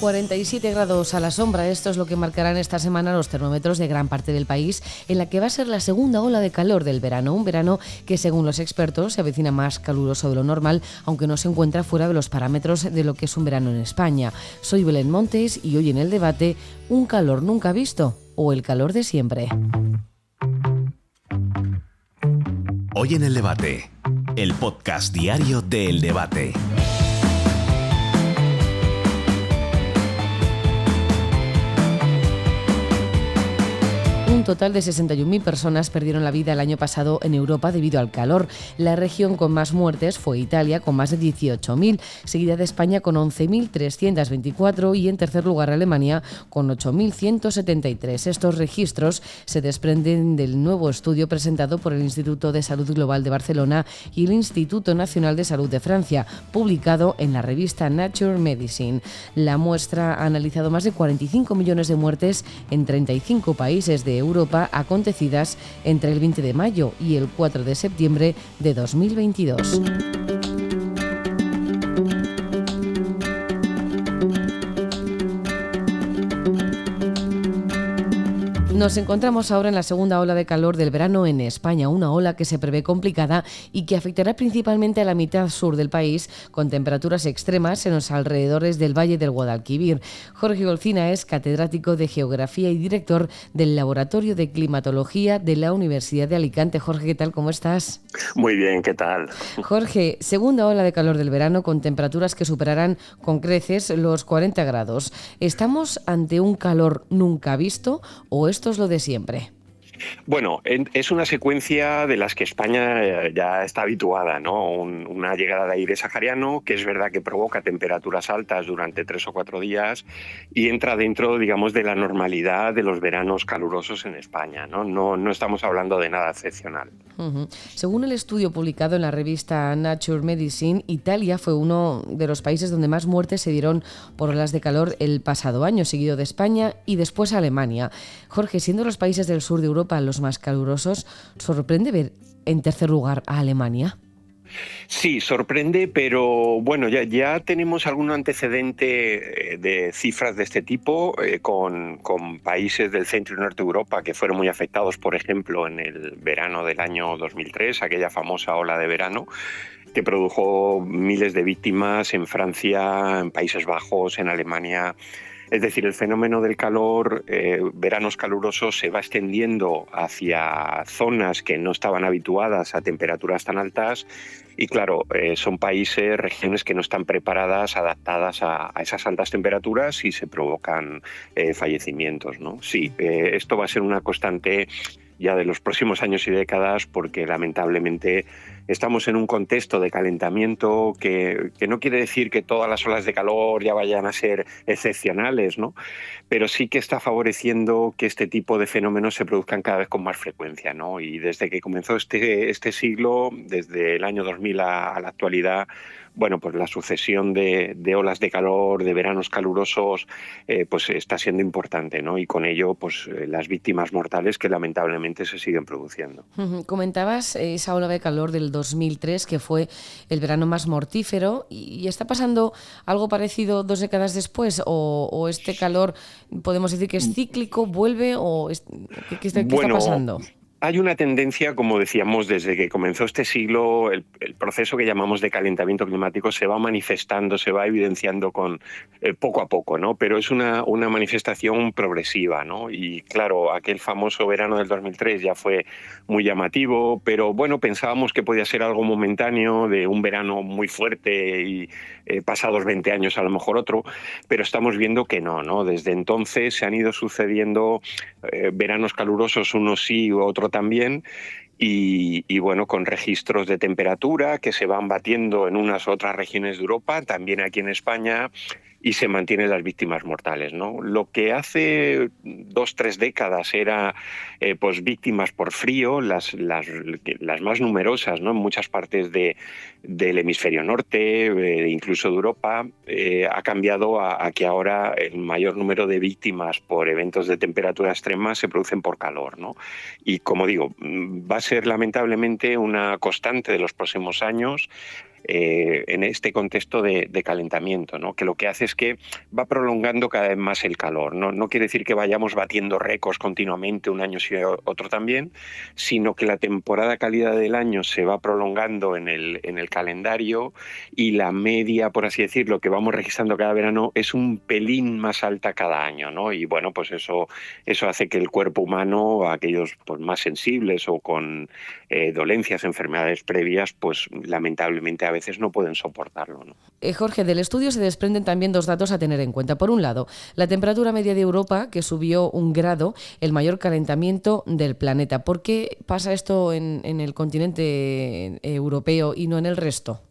47 grados a la sombra, esto es lo que marcarán esta semana los termómetros de gran parte del país, en la que va a ser la segunda ola de calor del verano. Un verano que, según los expertos, se avecina más caluroso de lo normal, aunque no se encuentra fuera de los parámetros de lo que es un verano en España. Soy Belén Montes y hoy en el debate, ¿un calor nunca visto o el calor de siempre? Hoy en el debate, el podcast diario de El Debate. Un total de 61.000 personas perdieron la vida el año pasado en Europa debido al calor. La región con más muertes fue Italia, con más de 18.000, seguida de España con 11.324 y en tercer lugar Alemania con 8.173. Estos registros se desprenden del nuevo estudio presentado por el Instituto de Salud Global de Barcelona y el Instituto Nacional de Salud de Francia, publicado en la revista Nature Medicine. La muestra ha analizado más de 45 millones de muertes en 35 países de Europa acontecidas entre el 20 de mayo y el 4 de septiembre de 2022. Nos encontramos ahora en la segunda ola de calor del verano en España, una ola que se prevé complicada y que afectará principalmente a la mitad sur del país, con temperaturas extremas en los alrededores del Valle del Guadalquivir. Jorge Golcina es catedrático de Geografía y director del Laboratorio de Climatología de la Universidad de Alicante. Jorge, ¿qué tal? ¿Cómo estás? Muy bien, ¿qué tal? Jorge, segunda ola de calor del verano con temperaturas que superarán con creces los 40 grados. ¿Estamos ante un calor nunca visto o esto es lo de siempre? Bueno, es una secuencia de las que España ya está habituada, ¿no? Una llegada de aire sahariano, que es verdad que provoca temperaturas altas durante 3 o 4 días y entra dentro, digamos, de la normalidad de los veranos calurosos en España, ¿no? No estamos hablando de nada excepcional. Uh-huh. Según el estudio publicado en la revista Nature Medicine, Italia fue uno de los países donde más muertes se dieron por olas de calor el pasado año, seguido de España y después Alemania. Jorge, siendo los países del sur de Europa los más calurosos, ¿sorprende ver en tercer lugar a Alemania? Sí, sorprende, pero bueno, ya tenemos algún antecedente de cifras de este tipo con países del centro y norte de Europa que fueron muy afectados, por ejemplo, en el verano del año 2003, aquella famosa ola de verano que produjo miles de víctimas en Francia, en Países Bajos, en Alemania. Es decir, el fenómeno del calor, veranos calurosos, se va extendiendo hacia zonas que no estaban habituadas a temperaturas tan altas y claro, son países, regiones que no están preparadas, adaptadas a esas altas temperaturas y se provocan fallecimientos, ¿no? Sí, esto va a ser una constante ya de los próximos años y décadas, porque lamentablemente estamos en un contexto de calentamiento que no quiere decir que todas las olas de calor ya vayan a ser excepcionales, ¿no? Pero sí que está favoreciendo que este tipo de fenómenos se produzcan cada vez con más frecuencia, ¿no? Y desde que comenzó este siglo, desde el año 2000 a la actualidad, bueno, pues la sucesión de olas de calor, de veranos calurosos, pues está siendo importante, ¿no? Y con ello, pues las víctimas mortales que lamentablemente se siguen produciendo. Comentabas esa ola de calor del 2003, que fue el verano más mortífero, y ¿está pasando algo parecido 2 décadas después? ¿O este calor podemos decir que es cíclico, vuelve, o qué está pasando? Hay una tendencia, como decíamos, desde que comenzó este siglo, el proceso que llamamos de calentamiento climático se va manifestando, se va evidenciando poco a poco, ¿no? Pero es una manifestación progresiva, ¿no? Y claro, aquel famoso verano del 2003 ya fue muy llamativo, pero bueno, pensábamos que podía ser algo momentáneo, de un verano muy fuerte y pasados 20 años a lo mejor otro, pero estamos viendo que no. Desde entonces se han ido sucediendo veranos calurosos, unos sí u otro también, y bueno, con registros de temperatura que se van batiendo en unas u otras regiones de Europa, también aquí en España, y se mantienen las víctimas mortales, ¿no? Lo que hace 2 o 3 décadas era pues víctimas por frío, las más numerosas, ¿no? En muchas partes del hemisferio norte, incluso de Europa, ha cambiado a que ahora el mayor número de víctimas por eventos de temperatura extrema se producen por calor, ¿no? Y como digo, va a ser lamentablemente una constante de los próximos años. en este contexto de calentamiento, ¿no? Que lo que hace es que va prolongando cada vez más el calor. No quiere decir que vayamos batiendo récords continuamente un año sí otro también, sino que la temporada cálida del año se va prolongando en el calendario y la media, por así decirlo, que vamos registrando cada verano es un pelín más alta cada año, ¿no? Y bueno, pues eso hace que el cuerpo humano, aquellos pues, más sensibles o con dolencias, enfermedades previas, pues lamentablemente a veces no pueden soportarlo, ¿no? Jorge, del estudio se desprenden también dos datos a tener en cuenta. Por un lado, la temperatura media de Europa, que subió 1 grado, el mayor calentamiento del planeta. ¿Por qué pasa esto en el continente europeo y no en el resto?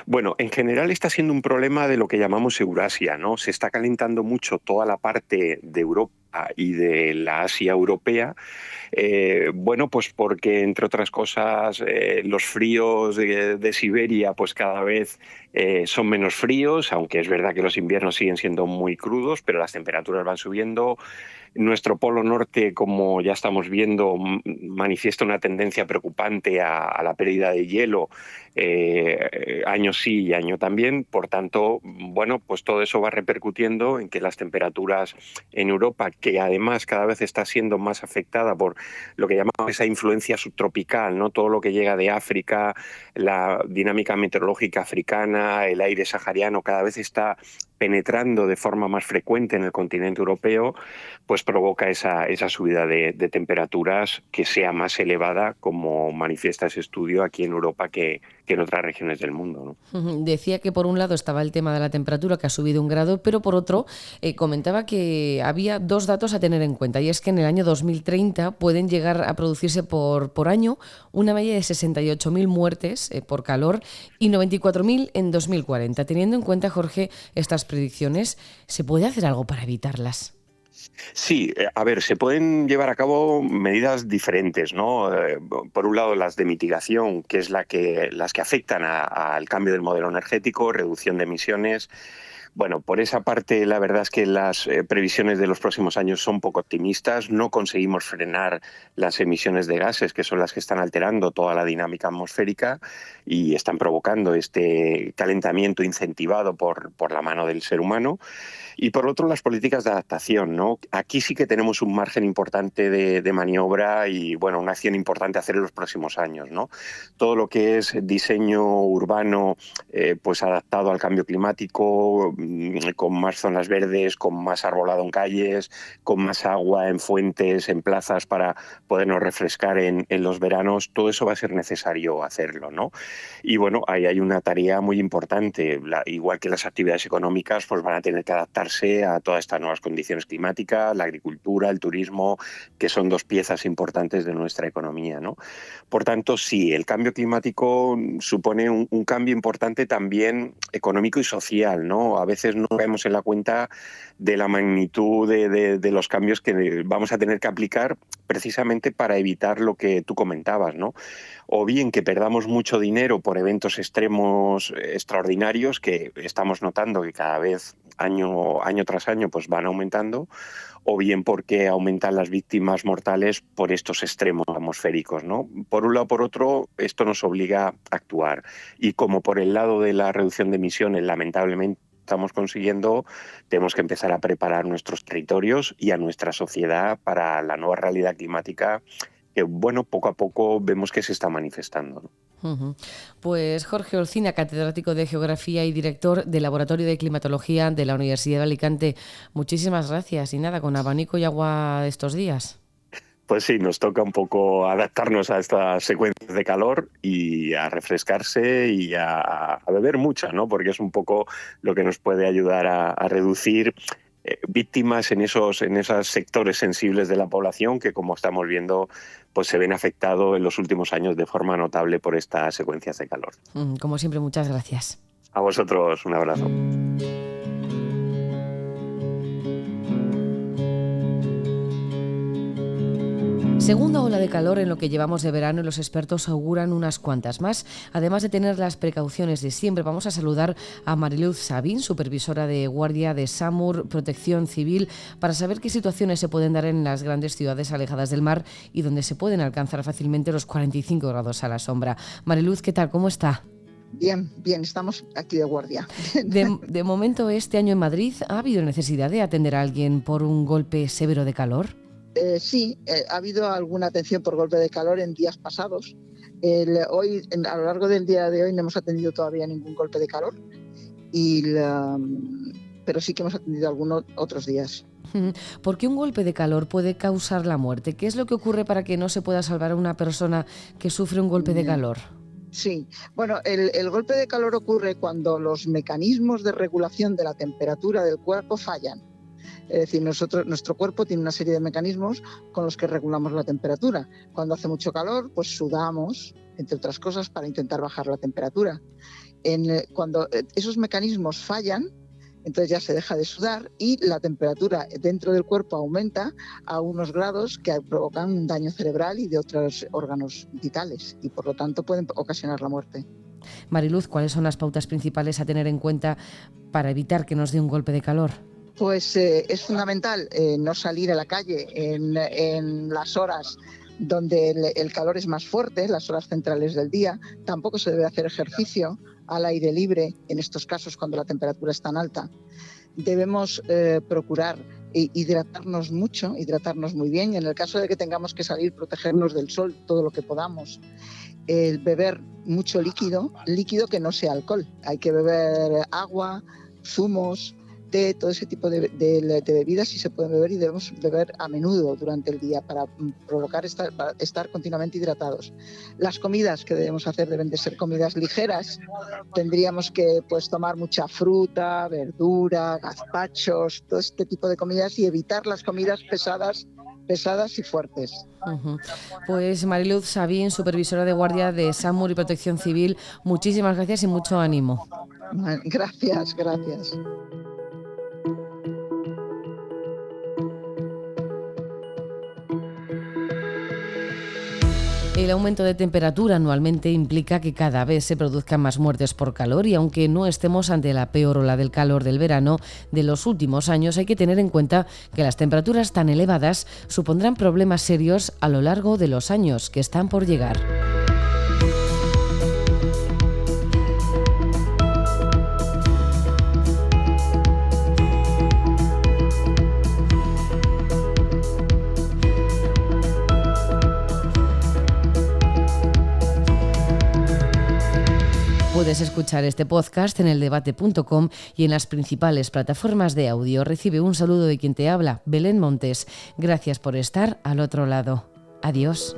Bueno, en general está siendo un problema de lo que llamamos Eurasia, ¿no? Se está calentando mucho toda la parte de Europa y de la Asia europea, bueno, pues porque entre otras cosas los fríos de Siberia pues cada vez son menos fríos, aunque es verdad que los inviernos siguen siendo muy crudos, pero las temperaturas van subiendo. Nuestro polo norte, como ya estamos viendo, manifiesta una tendencia preocupante a la pérdida de hielo, año sí y año también. Por tanto, bueno, pues todo eso va repercutiendo en que las temperaturas en Europa, que además cada vez está siendo más afectada por lo que llamamos esa influencia subtropical, ¿no? Todo lo que llega de África, la dinámica meteorológica africana, el aire sahariano, cada vez está penetrando de forma más frecuente en el continente europeo, pues provoca esa subida de temperaturas que sea más elevada, como manifiesta ese estudio aquí en Europa que en otras regiones del mundo, ¿no? Decía que por un lado estaba el tema de la temperatura, que ha subido 1 grado, pero por otro comentaba que había dos datos a tener en cuenta, y es que en el año 2030 pueden llegar a producirse por año una media de 68.000 muertes por calor y 94.000 en 2040. Teniendo en cuenta, Jorge, estas predicciones, ¿se puede hacer algo para evitarlas? Sí, a ver, se pueden llevar a cabo medidas diferentes, ¿no? Por un lado, las de mitigación, que es las que afectan al cambio del modelo energético, reducción de emisiones. Bueno, por esa parte, la verdad es que las previsiones de los próximos años son poco optimistas. No conseguimos frenar las emisiones de gases, que son las que están alterando toda la dinámica atmosférica y están provocando este calentamiento incentivado por la mano del ser humano. Y por otro, las políticas de adaptación, ¿no? Aquí sí que tenemos un margen importante de maniobra y, bueno, una acción importante a hacer en los próximos años, ¿no? Todo lo que es diseño urbano, pues adaptado al cambio climático, con más zonas verdes, con más arbolado en calles, con más agua en fuentes, en plazas para podernos refrescar en los veranos, todo eso va a ser necesario hacerlo, ¿no? Y bueno, ahí hay una tarea muy importante. Igual que las actividades económicas, pues van a tener que adaptarse a todas estas nuevas condiciones climáticas, la agricultura, el turismo, que son dos piezas importantes de nuestra economía, ¿no? Por tanto, sí, el cambio climático supone un cambio importante también económico y social, ¿no? A veces no caemos en la cuenta de la magnitud de los cambios que vamos a tener que aplicar precisamente para evitar lo que tú comentabas, ¿no? O bien que perdamos mucho dinero por eventos extremos extraordinarios que estamos notando que cada vez año tras año pues van aumentando, o bien porque aumentan las víctimas mortales por estos extremos atmosféricos, ¿no? Por un lado, por otro, esto nos obliga a actuar. Y como por el lado de la reducción de emisiones, lamentablemente, estamos consiguiendo, tenemos que empezar a preparar nuestros territorios y a nuestra sociedad para la nueva realidad climática que, bueno, poco a poco vemos que se está manifestando, ¿no? Pues Jorge Olcina, catedrático de Geografía y director del Laboratorio de Climatología de la Universidad de Alicante, muchísimas gracias. Y nada, con abanico y agua estos días. Pues sí, nos toca un poco adaptarnos a estas secuencias de calor y a refrescarse y a beber mucha, ¿no? Porque es un poco lo que nos puede ayudar a reducir víctimas en esos sectores sensibles de la población que, como estamos viendo, pues se ven afectados en los últimos años de forma notable por estas secuencias de calor. Como siempre, muchas gracias. A vosotros, un abrazo. Segunda ola de calor en lo que llevamos de verano y los expertos auguran unas cuantas más. Además de tener las precauciones de siempre, vamos a saludar a Mariluz Sabin, supervisora de guardia de SAMUR Protección Civil, para saber qué situaciones se pueden dar en las grandes ciudades alejadas del mar y donde se pueden alcanzar fácilmente los 45 grados a la sombra. Mariluz, ¿qué tal? ¿Cómo está? Bien, estamos aquí de guardia. De momento, este año en Madrid, ¿ha habido necesidad de atender a alguien por un golpe severo de calor? Sí, ha habido alguna atención por golpe de calor en días pasados. Hoy, a lo largo del día de hoy, no hemos atendido todavía ningún golpe de calor, pero sí que hemos atendido algunos otros días. ¿Por qué un golpe de calor puede causar la muerte? ¿Qué es lo que ocurre para que no se pueda salvar a una persona que sufre un golpe de calor? Sí, bueno, el golpe de calor ocurre cuando los mecanismos de regulación de la temperatura del cuerpo fallan. Es decir, nuestro cuerpo tiene una serie de mecanismos con los que regulamos la temperatura. Cuando hace mucho calor, pues sudamos, entre otras cosas, para intentar bajar la temperatura. Cuando esos mecanismos fallan, entonces ya se deja de sudar y la temperatura dentro del cuerpo aumenta a unos grados que provocan un daño cerebral y de otros órganos vitales y por lo tanto pueden ocasionar la muerte. Mariluz, ¿cuáles son las pautas principales a tener en cuenta para evitar que nos dé un golpe de calor? Pues es fundamental no salir a la calle en las horas donde el calor es más fuerte, las horas centrales del día. Tampoco se debe hacer ejercicio al aire libre en estos casos cuando la temperatura es tan alta. Debemos procurar hidratarnos mucho, hidratarnos muy bien. En el caso de que tengamos que salir, protegernos del sol todo lo que podamos. Beber mucho líquido que no sea alcohol. Hay que beber agua, zumos, té, todo ese tipo de bebidas sí se pueden beber y debemos beber a menudo durante el día para estar continuamente hidratados. Las comidas que debemos hacer deben de ser comidas ligeras. Tendríamos que tomar mucha fruta, verdura, gazpachos, todo este tipo de comidas y evitar las comidas pesadas y fuertes. Pues Mariluz Sabin, supervisora de guardia de SAMUR y Protección Civil, muchísimas gracias y mucho ánimo. Gracias. El aumento de temperatura anualmente implica que cada vez se produzcan más muertes por calor y aunque no estemos ante la peor ola del calor del verano de los últimos años, hay que tener en cuenta que las temperaturas tan elevadas supondrán problemas serios a lo largo de los años que están por llegar. Puedes escuchar este podcast en eldebate.com y en las principales plataformas de audio. Recibe un saludo de quien te habla, Belén Montes. Gracias por estar al otro lado. Adiós.